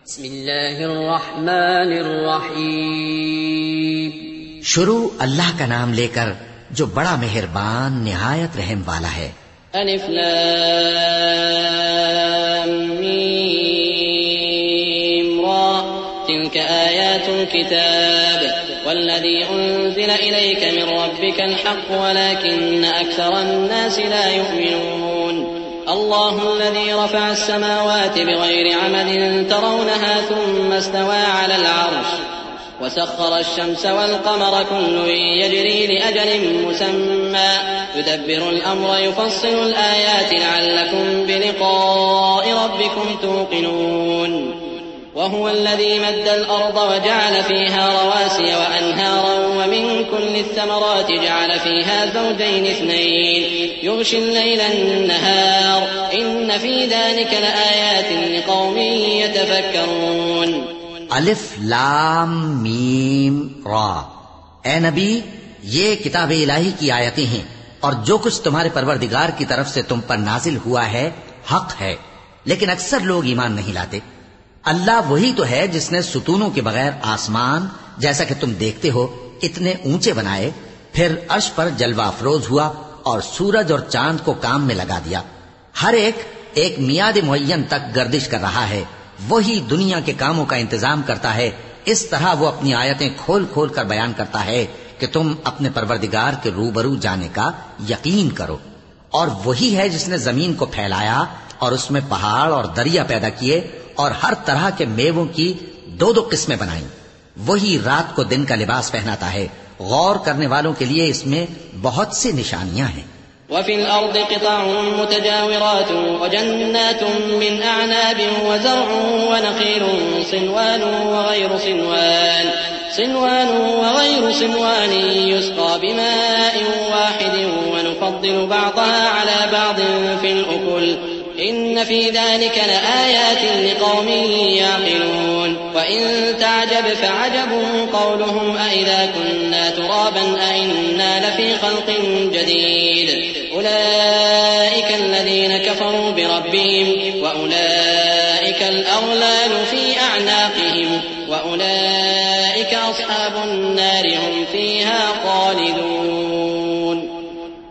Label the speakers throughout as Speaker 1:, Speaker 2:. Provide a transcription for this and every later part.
Speaker 1: بسم اللہ الرحمن الرحیم.
Speaker 2: شروع اللہ کا نام لے کر جو بڑا مہربان نہایت رحم والا ہے.
Speaker 1: الف لام میم را تلك آیات الكتاب والذی انزل الیک من ربک الحق ولكن اکثر الناس لا یؤمنون. الله الذي رفع السماوات بغير عمد ترونها ثم استوى على العرش وسخر الشمس والقمر كل يجري لأجل مسمى يدبر الأمر يفصل الآيات لعلكم بلقاء ربكم توقنون. وهو الذي مد الأرض وجعل فيها رواسي وأنهارا ومن كل الثمرات جعل فيها زوجين اثنين يغشي الليل النهار إن في ذلك لآيات لقوم يتفكرون.
Speaker 2: الف لام میم را. اے نبی، یہ کتاب الہی کی آیتیں ہیں اور جو کچھ تمہارے پروردگار کی طرف سے تم پر نازل ہوا ہے حق ہے، لیکن اکثر لوگ ایمان نہیں لاتے. اللہ وہی تو ہے جس نے ستونوں کے بغیر آسمان جیسا کہ تم دیکھتے ہو اتنے اونچے بنائے، پھر عرش پر جلوہ افروز ہوا اور سورج اور چاند کو کام میں لگا دیا. ہر ایک میعاد معین تک گردش کر رہا ہے. وہی دنیا کے کاموں کا انتظام کرتا ہے. اس طرح وہ اپنی آیتیں کھول کھول کر بیان کرتا ہے کہ تم اپنے پروردگار کے روبرو جانے کا یقین کرو. اور وہی ہے جس نے زمین کو پھیلایا اور اس میں پہاڑ اور دریا پیدا کیے اور ہر طرح کے میووں کی دو قسمیں بنائیں. وہی رات کو دن کا لباس پہناتا ہے. غور کرنے والوں کے لیے اس میں بہت سی نشانیاں ہیں.
Speaker 1: وفي الأرض قطع متجاورات وجنات من أعناب وزرع ونخيل صنوان وغير صنوان يسقى بماء واحد ونفضل بعضها على بعض في الأكل إن في ذلك لآيات لقوم يعقلون. وإن تعجب فعجب قولهم أإذا كنا ترابا أإنا لفي خلق جديد أولئك الذين كفروا بربهم وأولئك الأغلال في أعناقهم وأولئك أصحاب النار هم فيها خالدون.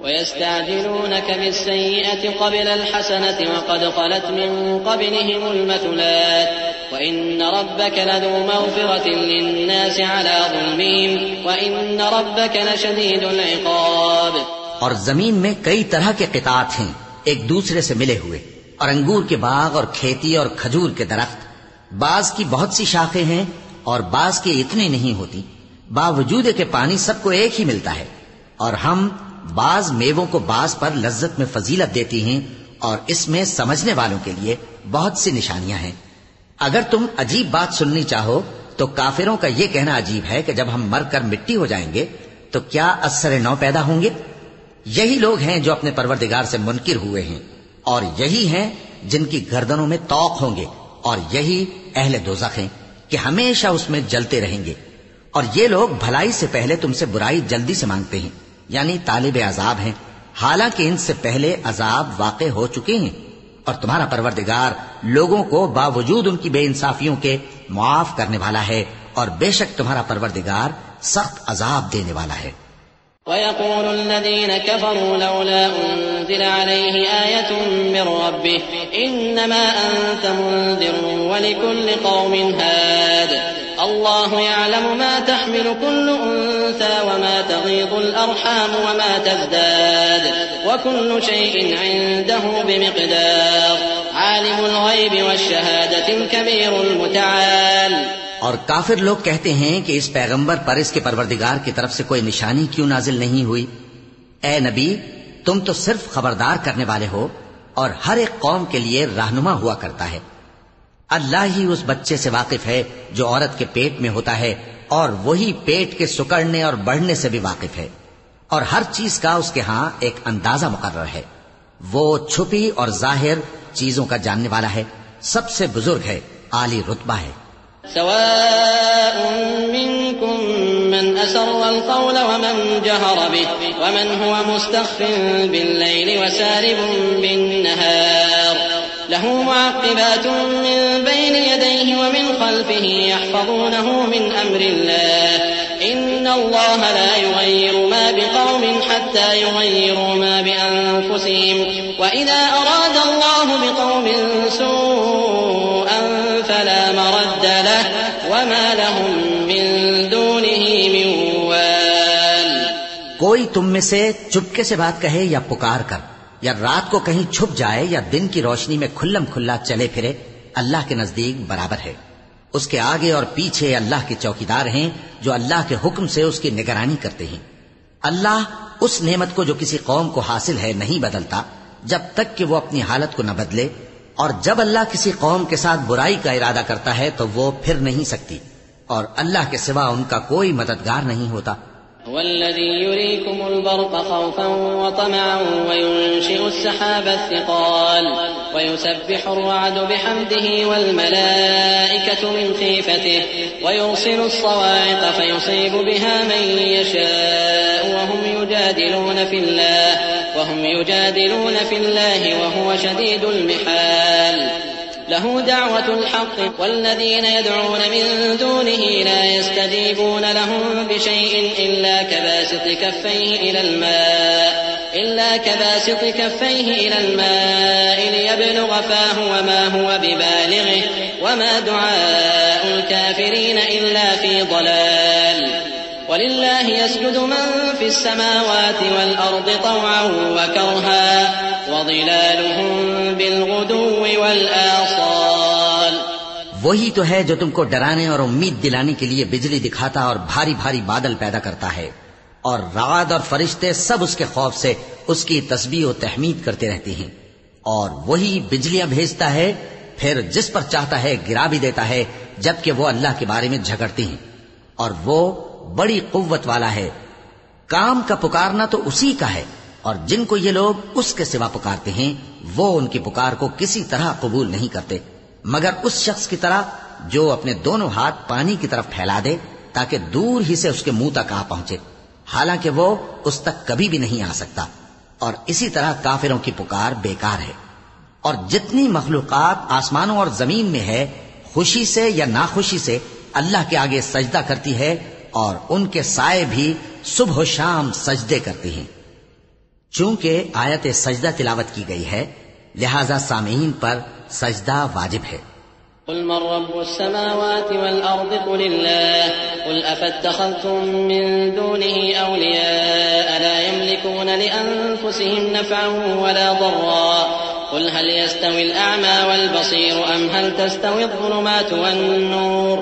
Speaker 1: ويستعجلونك بالسيئة قبل الحسنة وقد خلت من قبلهم المثلات وإن ربك لذو مغفرة للناس على ظلمهم وإن ربك لشديد العقاب.
Speaker 2: اور زمین میں کئی طرح کے قطعات ہیں ایک دوسرے سے ملے ہوئے، اور انگور کے باغ اور کھیتی اور کھجور کے درخت. بعض کی بہت سی شاخیں ہیں اور بعض کی اتنی نہیں ہوتی، باوجود کہ پانی سب کو ایک ہی ملتا ہے. اور ہم بعض میووں کو بعض پر لذت میں فضیلت دیتی ہیں اور اس میں سمجھنے والوں کے لیے بہت سی نشانیاں ہیں. اگر تم عجیب بات سننی چاہو تو کافروں کا یہ کہنا عجیب ہے کہ جب ہم مر کر مٹی ہو جائیں گے تو کیا از سر نو پیدا ہوں گے. یہی لوگ ہیں جو اپنے پروردگار سے منکر ہوئے ہیں، اور یہی ہیں جن کی گردنوں میں طوق ہوں گے، اور یہی اہل دوزخ ہیں کہ ہمیشہ اس میں جلتے رہیں گے. اور یہ لوگ بھلائی سے پہلے تم سے برائی جلدی سے مانگتے ہیں، یعنی طالب عذاب ہیں، حالانکہ ان سے پہلے عذاب واقع ہو چکے ہیں. اور تمہارا پروردگار لوگوں کو باوجود ان کی بے انصافیوں کے معاف کرنے والا ہے، اور بے شک تمہارا پروردگار سخت عذاب دینے والا ہے.
Speaker 1: ويقول الذين كفروا لولا أنزل عليه آية من ربه إنما أنت منذر ولكل قوم هاد الله يعلم ما تحمل كل أنثى وما تغيض الأرحام وما تزداد وكل شيء عنده بمقدار عالم الغيب والشهادة الكبير المتعال.
Speaker 2: اور کافر لوگ کہتے ہیں کہ اس پیغمبر پر اس کے پروردگار کی طرف سے کوئی نشانی کیوں نازل نہیں ہوئی. اے نبی، تم تو صرف خبردار کرنے والے ہو اور ہر ایک قوم کے لیے رہنما ہوا کرتا ہے. اللہ ہی اس بچے سے واقف ہے جو عورت کے پیٹ میں ہوتا ہے، اور وہی پیٹ کے سکڑنے اور بڑھنے سے بھی واقف ہے، اور ہر چیز کا اس کے ہاں ایک اندازہ مقرر ہے. وہ چھپی اور ظاہر چیزوں کا جاننے والا ہے، سب سے بزرگ ہے، عالی رتبہ ہے.
Speaker 1: سواء منكم من أسر القول ومن جهر به ومن هو مستخف بالليل وسارب بالنهار له معقبات من بين يديه ومن خلفه يحفظونه من أمر الله إن الله لا يغير ما بقوم حتى يغيروا ما بأنفسهم وإذا أراد الله بقوم سوءا فلا مرد له وما لهم من دونه من وال.
Speaker 2: کوئی تم میں سے چپکے سے بات کہے یا پکار کر، یا رات کو کہیں چھپ جائے یا دن کی روشنی میں کھلم کھلا چلے پھرے، اللہ کے نزدیک برابر ہے. اس کے آگے اور پیچھے اللہ کے چوکیدار ہیں جو اللہ کے حکم سے اس کی نگرانی کرتے ہیں. اللہ اس نعمت کو جو کسی قوم کو حاصل ہے نہیں بدلتا جب تک کہ وہ اپنی حالت کو نہ بدلے، اور جب اللہ کسی قوم کے ساتھ برائی کا ارادہ کرتا ہے تو وہ پھر نہیں سکتی، اور اللہ کے سوا ان کا کوئی مددگار نہیں ہوتا.
Speaker 1: والذي يريكم البرق خوفا وطمعا وينشئ السحاب الثقال ويسبح الرعد بحمده والملائكة من خيفته ويرسل الصواعق فيصيب بها من يشاء وهم يجادلون في الله وهو شديد المحال. له دعوة الحق والذين يدعون من دونه لا يستجيبون لهم بشيء إلا كباسط كفيه إلى الماء ليبلغ فاه وما هو ببالغه وما دعاء الكافرين إلا في ضلال. ولله يسجد من في السماوات والأرض طوعا وكرها وظلالهم بالغدو والآصال.
Speaker 2: وہی تو ہے جو تم کو ڈرانے اور امید دلانے کے لیے بجلی دکھاتا اور بھاری بھاری بادل پیدا کرتا ہے، اور رعد اور فرشتے سب اس کے خوف سے اس کی تسبیح و تحمید کرتے رہتے ہیں. اور وہی بجلیاں بھیجتا ہے، پھر جس پر چاہتا ہے گرا بھی دیتا ہے، جبکہ وہ اللہ کے بارے میں جھگڑتے ہیں. اور وہ بڑی قوت والا ہے. کام کا پکارنا تو اسی کا ہے، اور جن کو یہ لوگ اس کے سوا پکارتے ہیں وہ ان کی پکار کو کسی طرح قبول نہیں کرتے مگر اس شخص کی طرح جو اپنے دونوں ہاتھ پانی کی طرف پھیلا دے تاکہ دور ہی سے اس کے منہ تک آ پہنچے، حالانکہ وہ اس تک کبھی بھی نہیں آ سکتا. اور اسی طرح کافروں کی پکار بیکار ہے. اور جتنی مخلوقات آسمانوں اور زمین میں ہے خوشی سے یا ناخوشی سے اللہ کے آگے سجدہ کرتی ہے، اور ان کے سائے بھی صبح و شام سجدے کرتے ہیں. چونکہ آیت سجدہ تلاوت کی گئی ہے لہذا سامعین پر سجدہ واجب ہے.
Speaker 1: قل من رب السماوات والأرض قل الله قل أفاتخذتم من دونه أولياء لا يملكون لأنفسهم نفعا ولا ضرا قل هل يستوي الأعمى والبصير أم هل تستوي الظلمات والنور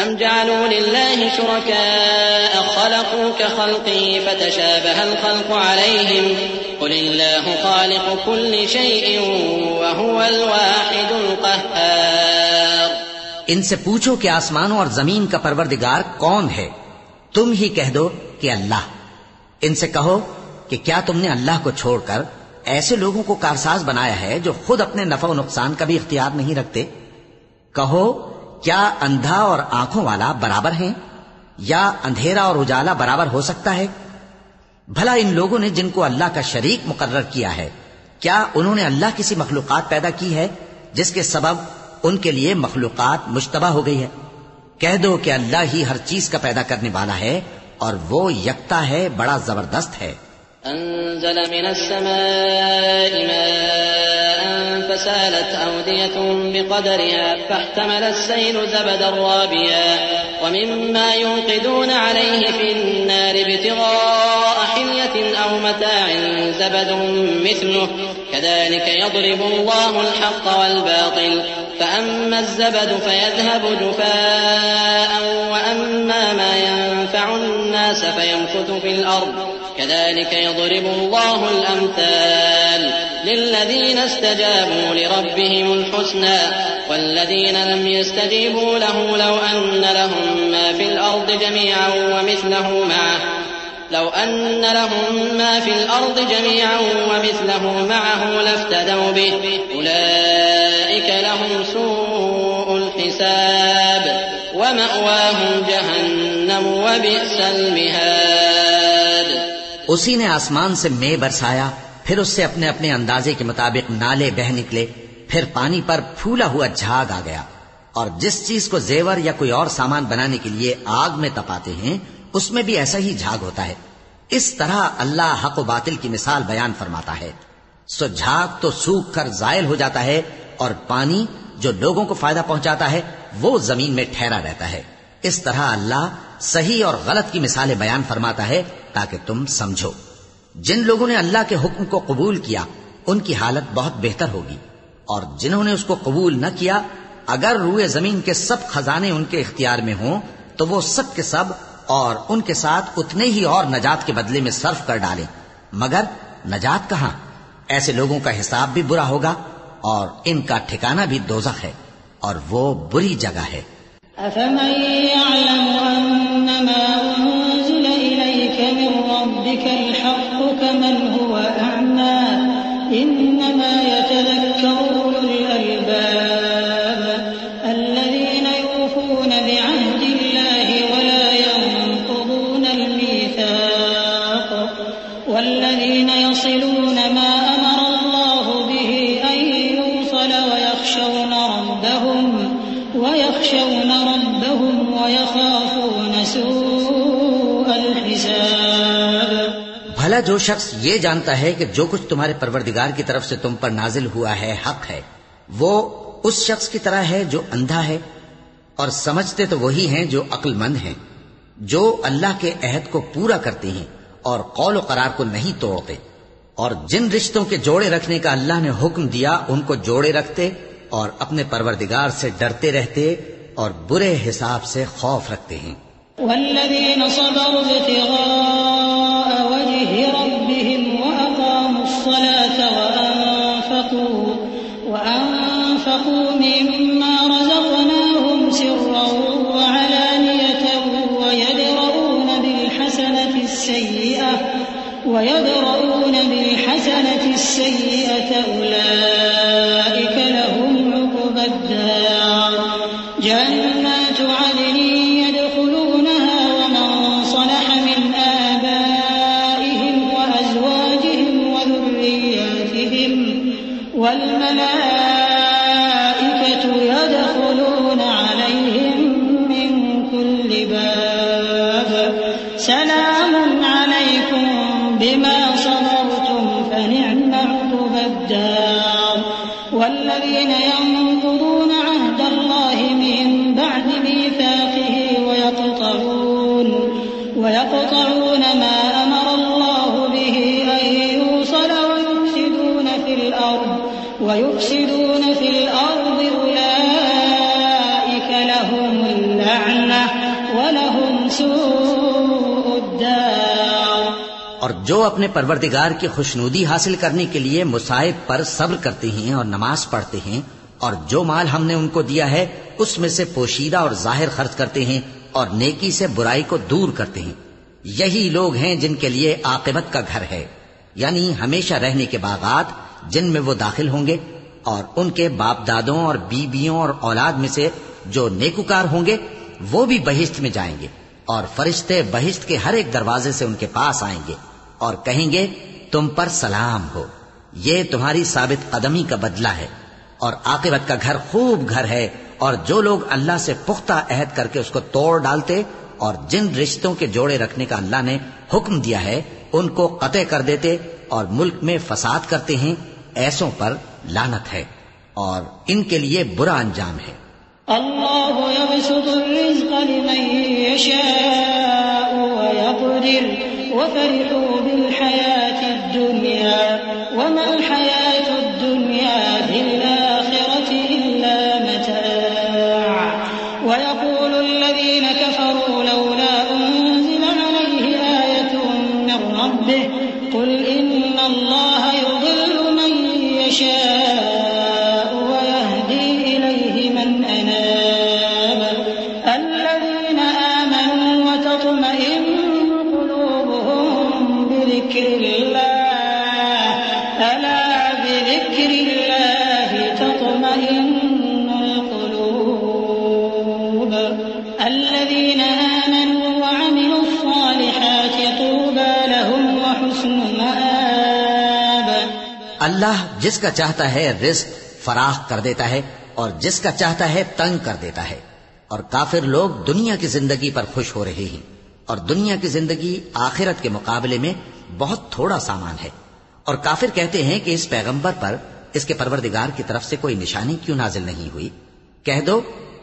Speaker 1: أم جعلوا لله شركاء خلقوا كخلقه فتشابه الخلق عليهم قل الله خالق كل شيء وهو الواحد القهار.
Speaker 2: ان سے پوچھو کہ آسمانوں اور زمین کا پروردگار کون ہے؟ تم ہی کہہ دو کہ اللہ. ان سے کہو کہ کیا تم نے اللہ کو چھوڑ کر ایسے لوگوں کو کارساز بنایا ہے جو خود اپنے نفع و نقصان کا بھی اختیار نہیں رکھتے؟ کہو کیا اندھا اور آنکھوں والا برابر ہیں، یا اندھیرا اور اجالا برابر ہو سکتا ہے؟ بھلا ان لوگوں نے جن کو اللہ کا شریک مقرر کیا ہے کیا انہوں نے اللہ کسی مخلوقات پیدا کی ہے جس کے سبب ان کے لیے مخلوقات مشتبہ ہو گئی ہے؟ کہہ دو کہ اللہ ہی ہر چیز کا پیدا کرنے والا ہے اور وہ یکتا ہے، بڑا زبردست ہے.
Speaker 1: أنزل من السماء ماء فسالت أودية بقدرها فاحتمل السيل زبدا رابيا ومما يوقدون عليه في النار ابتغاء حلية أو متاع زبد مثله كذلك يضرب الله الحق والباطل فأما الزبد فيذهب جفاء وأما ما ينفع الناس فيمكث في الأرض كذلك يضرب الله الأمثال للذين استجابوا لربهم الحسنى والذين لم يستجيبوا له لو أن لهم ما في الأرض جميعا ومثله معه لافتدوا به أولئك لهم سوء الحساب ومأواهم جهنم وبئس المهاد.
Speaker 2: اسی نے آسمان سے مے برسایا، پھر اس سے اپنے اپنے اندازے کے مطابق نالے بہ نکلے، پھر پانی پر پھولا ہوا جھاگ آ گیا، اور جس چیز کو زیور یا کوئی اور سامان بنانے کے لیے آگ میں تپاتے ہیں اس میں بھی ایسا ہی جھاگ ہوتا ہے۔ اس طرح اللہ حق و باطل کی مثال بیان فرماتا ہے۔ سو جھاگ تو سوکھ کر زائل ہو جاتا ہے، اور پانی جو لوگوں کو فائدہ پہنچاتا ہے وہ زمین میں ٹھہرا رہتا ہے۔ اس طرح اللہ صحیح اور غلط کی مثالیں بیان فرماتا ہے تاکہ تم سمجھو۔ جن لوگوں نے اللہ کے حکم کو قبول کیا ان کی حالت بہت بہتر ہوگی، اور جنہوں نے اس کو قبول نہ کیا اگر روئے زمین کے سب خزانے ان کے اختیار میں ہوں تو وہ سب کے سب اور ان کے ساتھ اتنے ہی اور نجات کے بدلے میں صرف کر ڈالیں، مگر نجات کہاں؟ ایسے لوگوں کا حساب بھی برا ہوگا اور ان کا ٹھکانہ بھی دوزخ ہے، اور وہ بری جگہ ہے۔
Speaker 3: أفمن يعلم أنما أنزل إليك من ربك الحق كمن هو أعمى إنما يتذكر أولو الألباب الذين يوفون بعهد الله ولا ينقضون الميثاق والذين يصلون ما أمر الله به أن يوصل ويخشون ربهم ويخافون سوء الحساب۔
Speaker 2: بھلا جو شخص یہ جانتا ہے کہ جو کچھ تمہارے پروردگار کی طرف سے تم پر نازل ہوا ہے حق ہے، وہ اس شخص کی طرح ہے جو اندھا ہے، اور سمجھتے تو وہی ہیں جو عقل مند ہیں، جو اللہ کے عہد کو پورا کرتے ہیں اور قول و قرار کو نہیں توڑتے، اور جن رشتوں کے جوڑے رکھنے کا اللہ نے حکم دیا ان کو جوڑے رکھتے اور اپنے پروردگار سے ڈرتے رہتے اور برے حساب سے خوف رکھتے ہیں۔
Speaker 3: والذين صبروا ابتغاء وجه ربهم وأقاموا الصلاة وأنفقوا مما رزقناهم سرا وعلانية ويدرؤون بالحسنة السيئة أولئك لهم عقبى الدار جنات عدن يدخلونها ومن صلح من آبائهم وأزواجهم وذرياتهم والملائكة يدخلون عليهم من كل باب سلام عليكم بما صبرتم فنعم عقبى الدار والذين ينقضون عهد الله من بعد ميثاقه ويقطعون ما أمر الله به أن يوصل ويفسدون في الأرض أولئك لهم اللعنة ولهم سوء الدار۔
Speaker 2: اور جو اپنے پروردگار کی خوشنودی حاصل کرنے کے لیے مصائب پر صبر کرتے ہیں اور نماز پڑھتے ہیں، اور جو مال ہم نے ان کو دیا ہے اس میں سے پوشیدہ اور ظاہر خرچ کرتے ہیں اور نیکی سے برائی کو دور کرتے ہیں، یہی لوگ ہیں جن کے لیے عاقبت کا گھر ہے، یعنی ہمیشہ رہنے کے باغات جن میں وہ داخل ہوں گے، اور ان کے باپ دادوں اور بیویوں اور اولاد میں سے جو نیکوکار ہوں گے وہ بھی بہشت میں جائیں گے، اور فرشتے بہشت کے ہر ایک دروازے سے ان کے پاس آئیں گے اور کہیں گے تم پر سلام ہو، یہ تمہاری ثابت قدمی کا بدلہ ہے، اور عاقبت کا گھر خوب گھر ہے۔ اور جو لوگ اللہ سے پختہ عہد کر کے اس کو توڑ ڈالتے اور جن رشتوں کے جوڑے رکھنے کا اللہ نے حکم دیا ہے ان کو قطع کر دیتے اور ملک میں فساد کرتے ہیں، ایسوں پر لعنت ہے اور ان کے لیے برا انجام ہے۔
Speaker 3: اللہ يبسط الرزق لمن يشاء ويقدر وفرحوا بالحياة الدنيا وما الحياة الدنيا في الآخرة إلا متاع ويقول الذين كفروا لولا أنزل عليه آية من ربه قل إن الله يضل من يشاء ويهدي إليه من أناب الذين آمنوا وتطمئن قلوبهم بذكر الله ألا بذكر الله تطمئن القلوب الذين آمنوا وعملوا الصالحات طوبى لهم وحسن مآب۔
Speaker 2: اللہ جس کا چاہتا ہے رزق فراخ کر دیتا ہے اور جس کا چاہتا ہے تنگ کر دیتا ہے. اور کافر لوگ دنیا کی زندگی پر خوش ہو رہے ہیں اور دنیا کی زندگی آخرت کے مقابلے میں بہت تھوڑا سامان ہے. اور کافر کہتے ہیں کہ اس پیغمبر پر اس کے پروردگار کی طرف سے کوئی نشانی کیوں نازل نہیں ہوئی؟ کہہ دو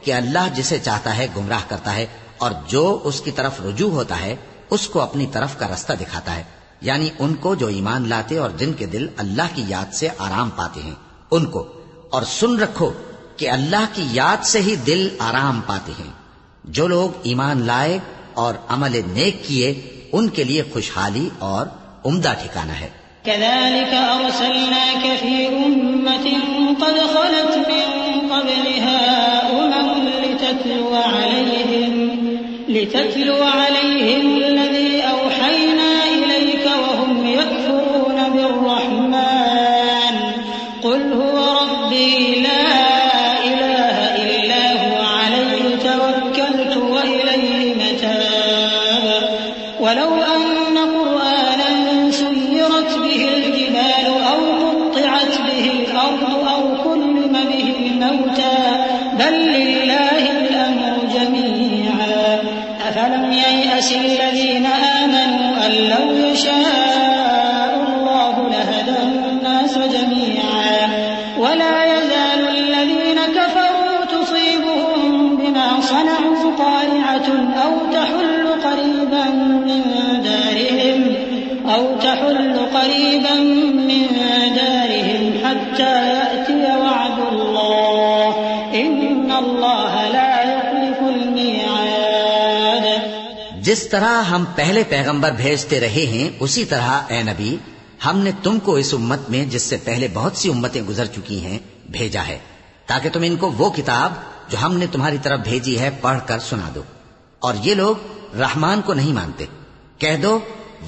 Speaker 2: کہ اللہ جسے چاہتا ہے گمراہ کرتا ہے اور جو اس کی طرف رجوع ہوتا ہے اس کو اپنی طرف کا رستہ دکھاتا ہے، یعنی ان کو جو ایمان لاتے اور جن کے دل اللہ کی یاد سے آرام پاتے ہیں ان کو. اور سن رکھو کہ اللہ کی یاد سے ہی دل آرام پاتے ہیں. جو لوگ ایمان لائے اور عمل نیک کیے ان کے لیے خوشحالی اور عمدہ ٹھکانہ ہے.
Speaker 3: كذلك أرسلناك في أمة قد خلت من قبلها لتتلو عليهم الذي أوحينا إليك وهم يكفرون بالرحمن قل هو ربي لا إله إلا هو عليه توكلت وإليه متاب. ولو أن قرآنا سيرت به الجبال أو قطعت به الأرض أو كلم به الموتى بل لله الأمر جميعا أفلم ييأس الذين آمنوا أن لو يشاء الله لهدى الناس جميعا ولا يزال الذين كفروا تصيبهم بما صنعوا قارعة أو تحل قريبا من دارهم حتى يأتي وعد الله إن الله لا يخلف الميعاد.
Speaker 2: جس طرح ہم پہلے پیغمبر بھیجتے رہے ہیں اسی طرح اے نبی ہم نے تم کو اس امت میں جس سے پہلے بہت سی امتیں گزر چکی ہیں بھیجا ہے تاکہ تم ان کو وہ کتاب جو ہم نے تمہاری طرف بھیجی ہے پڑھ کر سنا دو. اور یہ لوگ رحمان کو نہیں مانتے. کہہ دو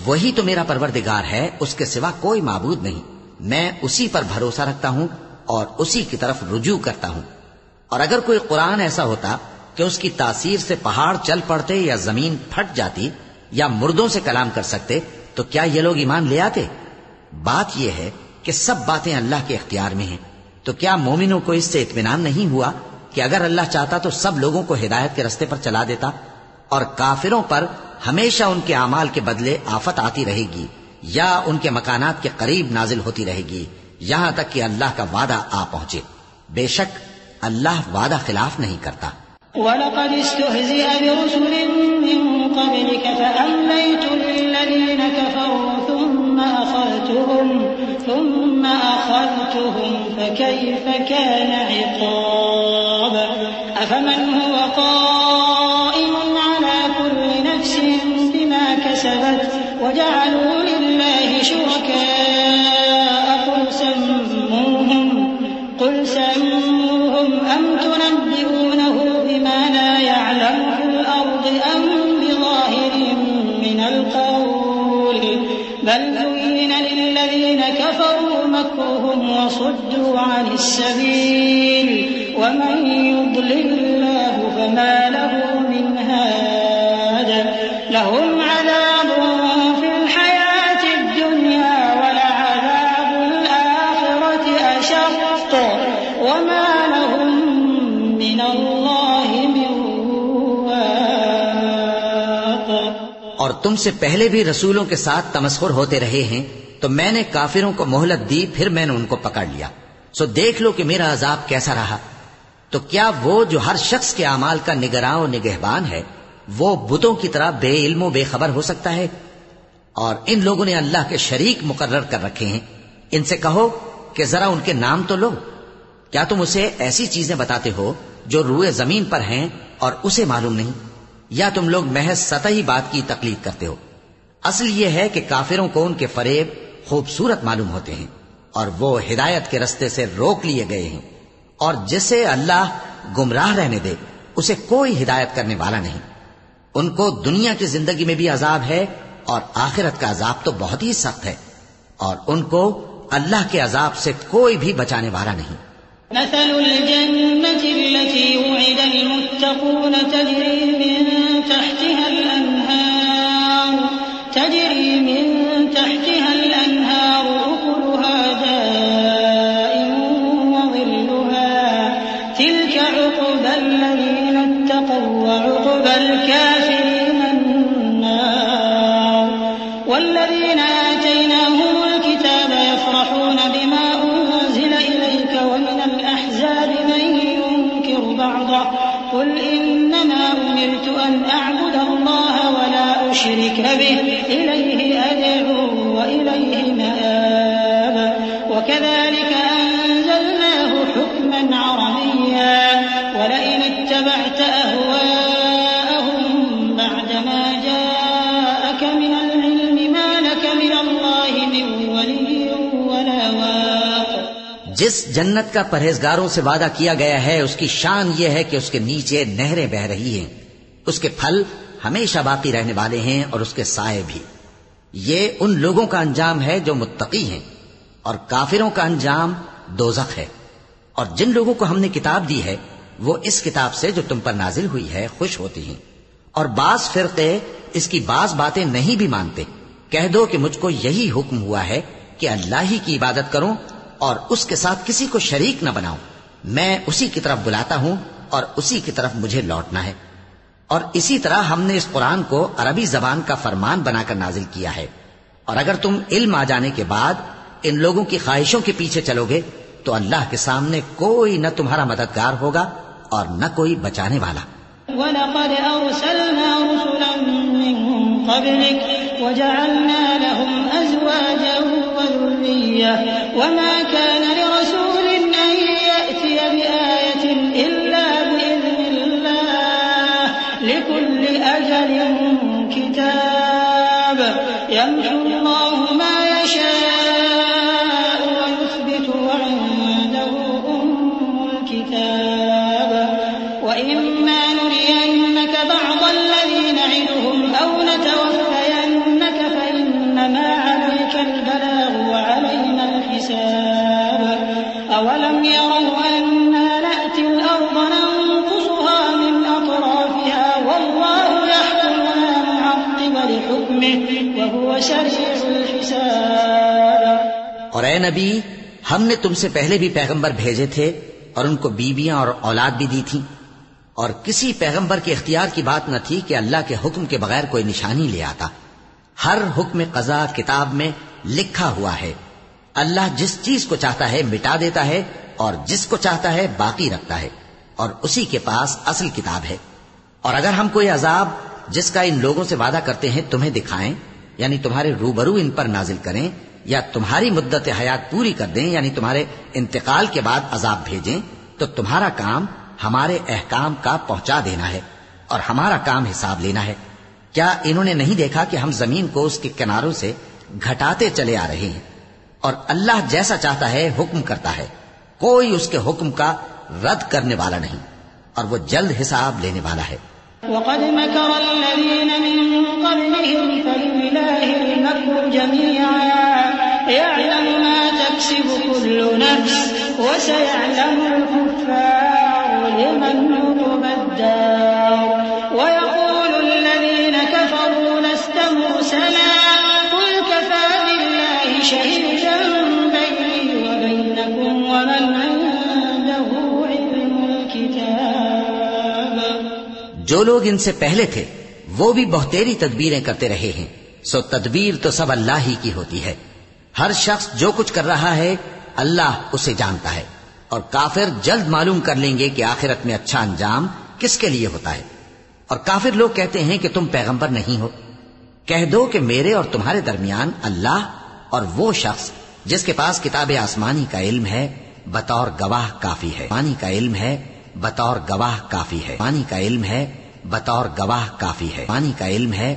Speaker 2: وہی تو میرا پروردگار ہے، اس کے سوا کوئی معبود نہیں، میں اسی پر بھروسہ رکھتا ہوں اور اسی کی طرف رجوع کرتا ہوں. اور اگر کوئی قرآن ایسا ہوتا کہ اس کی تاثیر سے پہاڑ چل پڑتے یا زمین پھٹ جاتی یا مردوں سے کلام کر سکتے تو کیا یہ لوگ ایمان لے آتے؟ بات یہ ہے کہ سب باتیں اللہ کے اختیار میں ہیں. تو کیا مومنوں کو اس سے اطمینان نہیں ہوا کہ اگر اللہ چاہتا تو سب لوگوں کو ہدایت کے رستے پر چلا دیتا؟ اور کافروں پر ہمیشہ ان کے اعمال کے بدلے آفت آتی رہے گی یا ان کے مکانات کے قریب نازل ہوتی رہے گی یہاں تک کہ اللہ کا وعدہ آ پہنچے. بے شک اللہ وعدہ خلاف نہیں کرتا.
Speaker 3: وَلَقَدِ اسْتُهْزِئَ بِرُسُلٍ مِّن قَبْلِكَ فَأَمْلَيْتُ لِلَّذِينَ كَفَرُوا ثُمَّ أَخَذْتُهُمْ فَكَيْفَ كَانَ عِقَابِ. أَفَمَنْ هُوَ قَائِمٌ عَلَى كُلِّ نَفْسٍ بِمَا كَسَبَتْ وَجَعَلُوا لِلَّهِ شُرَكَاءَ قُلْ سَمُّوهُمْ أَمْ تُنَبِّئُونَهُ بِمَا لَا يَعْلَمُ فِي الْأَرْضِ أَمْ بِظَاهِرٍ مِّنَ الْقَوْلِ بَلْ زُيِّنَ لِلَّذِينَ كَفَرُوا مَكْرُهُمْ وَصُدُّوا عَنِ السَّبِيلِ وَمَن يُضْلِلِ اللَّهُ فَمَا لَهُ مِنْ هَادٍ لَهُمْ عَذَابٌ فِي الْحَيَاةِ الدُّنْيَا وَلَعَذَابُ الْآخِرَةِ أَشَقُّ وَمَا لَهُم مِّنَ اللَّهِ مِن وَاقٍ.
Speaker 2: اور تم سے پہلے بھی رسولوں کے ساتھ تمسخر ہوتے رہے ہیں تو میں نے کافروں کو مہلت دی پھر میں نے ان کو پکڑ لیا. سو دیکھ لو کہ میرا عذاب کیسا رہا. تو کیا وہ جو ہر شخص کے اعمال کا نگراں و نگہبان ہے وہ بتوں کی طرح بے علم و بے خبر ہو سکتا ہے؟ اور ان لوگوں نے اللہ کے شریک مقرر کر رکھے ہیں. ان سے کہو کہ ذرا ان کے نام تو لو. کیا تم اسے ایسی چیزیں بتاتے ہو جو روئے زمین پر ہیں اور اسے معلوم نہیں؟ یا تم لوگ محض سطحی بات کی تقلید کرتے ہو؟ اصل یہ ہے کہ کافروں کو ان کے فریب خوبصورت معلوم ہوتے ہیں اور وہ ہدایت کے رستے سے روک لیے گئے ہیں. اور جسے اللہ گمراہ رہنے دے اسے کوئی ہدایت کرنے والا نہیں. ان کو دنیا کی زندگی میں بھی عذاب ہے اور آخرت کا عذاب تو بہت ہی سخت ہے اور ان کو اللہ کے عذاب سے کوئی بھی بچانے والا نہیں.
Speaker 3: مثل الجنة التي وعد المتقون تجري من تحتها الأنهار أكلها دائم وظلها الكافرين النار والذين آتيناهم الكتاب يفرحون بما أنزل إليك ومن الأحزاب من ينكر بعضه قل إنما أمرت أن أعبد الله ولا أشرك به إليه أدعو وإليه مآب وكذلك أنزلناه حكما عربيا ولئن اتبعت أهواءهم بعدما جاءك من العلم ما لك من الله من ولي ولا واق.
Speaker 2: جس جنت کا پرہیزگاروں سے وعدہ کیا گیا ہے اس کی شان یہ ہے کہ اس کے نیچے نہریں بہ رہی ہیں، اس کے پھل ہمیشہ باقی رہنے والے ہیں اور اس کے سائے بھی. یہ ان لوگوں کا انجام ہے جو متقی ہیں، اور کافروں کا انجام دوزخ ہے. اور جن لوگوں کو ہم نے کتاب دی ہے وہ اس کتاب سے جو تم پر نازل ہوئی ہے خوش ہوتی ہیں، اور بعض فرقے اس کی بعض باتیں نہیں بھی مانتے. کہہ دو کہ مجھ کو یہی حکم ہوا ہے کہ اللہ ہی کی عبادت کروں اور اس کے ساتھ کسی کو شریک نہ بناؤں. میں اسی کی طرف بلاتا ہوں اور اسی کی طرف مجھے لوٹنا ہے. اور اسی طرح ہم نے اس قرآن کو عربی زبان کا فرمان بنا کر نازل کیا ہے. اور اگر تم علم آ جانے کے بعد ان لوگوں کی خواہشوں کے پیچھے چلو گے تو اللہ کے سامنے کوئی نہ تمہارا مددگار ہوگا اور نہ کوئی بچانے والا.
Speaker 3: وَلَقَدْ أَرْسَلْنَا رُسُلًا مِّن قَبْلِكَ وَجَعَلْنَا لَهُمْ أَزْوَاجًا وَذُرِّيَّةً وَمَا كَانَ لِرَسُولٍ أَن يَأْتِيَ بِآيَةٍ إِلَّا بِإِذْنِ اللَّهِ لِكُلِّ أَجَلٍ كِتَابٌ يَمْحُو اللَّهُ مَا يَشَاءُ وَيُثْبِتُ وَعِندَهُ أُمُّ الْكِتَابِ وَإِمَّا نُرِيَنَّكَ بَعْضَ الَّذِي نَعِدُهُمْ أَوْ نَتَوَفَّيَنَّكَ فَإِنَّمَا عَلَيْكَ الْبَلَاغُ وَعَلَيْنَا الْحِسَابُ أَوَلَمْ يَرَوْا أَنَّا نَأْتِي الْأَرْضَ نَنقُصُهَا مِنْ أَطْرَافِهَا وَاللَّهُ يَحْكُمُ لَا مُعَقِّبَ لِحُكْمِهِ وَهُوَ سَرِيعُ الْحِسَابِ.
Speaker 2: اور اے نبی، ہم نے تم سے پہلے بھی پیغمبر بھیجے تھے اور ان کو بیویاں اور اولاد بھی دی تھی، اور کسی پیغمبر کے اختیار کی بات نہ تھی کہ اللہ کے حکم کے بغیر کوئی نشانی لے آتا. ہر حکم قضا کتاب میں لکھا ہوا ہے. اللہ جس چیز کو چاہتا ہے مٹا دیتا ہے اور جس کو چاہتا ہے باقی رکھتا ہے، اور اسی کے پاس اصل کتاب ہے. اور اگر ہم کوئی عذاب جس کا ان لوگوں سے وعدہ کرتے ہیں تمہیں دکھائیں، یعنی تمہارے روبرو ان پر نازل کریں، یا تمہاری مدت حیات پوری کر دیں، یعنی تمہارے انتقال کے بعد عذاب بھیجیں، تو تمہارا کام ہمارے احکام کا پہنچا دینا ہے اور ہمارا کام حساب لینا ہے. کیا انہوں نے نہیں دیکھا کہ ہم زمین کو اس کے کناروں سے گھٹاتے چلے آ رہے ہیں؟ اور اللہ جیسا چاہتا ہے حکم کرتا ہے، کوئی اس کے حکم کا رد کرنے والا نہیں، اور وہ جلد حساب لینے والا ہے.
Speaker 3: وَقَدْ مَكَرَ الَّذِينَ مِن قَبْلِهِمْ فَلِلَّهِ الْمَكْرُ جَمِيعًا يَعْلَمُ مَا تَكْسِبُ كُلُّ نَفْسٍ وَسَيَعْلَمُ الْكُفَّارُ لِمَنْ عُقْبَى الدَّارِ وَيَقُولُ الَّذِينَ كَفَرُوا لَسْتَ مُرْسَلًا قُلْ كَفَىٰ بِاللَّهِ شَهِيدًا بَيْنِي وَبَيْنَكُمْ وَمَنْ عِندَهُ عِلْمُ الْكِتَابِ.
Speaker 2: جو لوگ ان سے پہلے تھے وہ بھی بہتیری تدبیریں کرتے رہے ہیں، سو تدبیر تو سب اللہ ہی کی ہوتی ہے. ہر شخص جو کچھ کر رہا ہے اللہ اسے جانتا ہے، اور کافر جلد معلوم کر لیں گے کہ آخرت میں اچھا انجام کس کے لیے ہوتا ہے. اور کافر لوگ کہتے ہیں کہ تم پیغمبر نہیں ہو. کہہ دو کہ میرے اور تمہارے درمیان اللہ اور وہ شخص جس کے پاس کتاب آسمانی کا علم ہے بطور گواہ کافی ہے. پانی کا علم ہے بطور گواہ کافی ہے. پانی کا علم ہے بطور گواہ کافی ہے. پانی کا علم ہے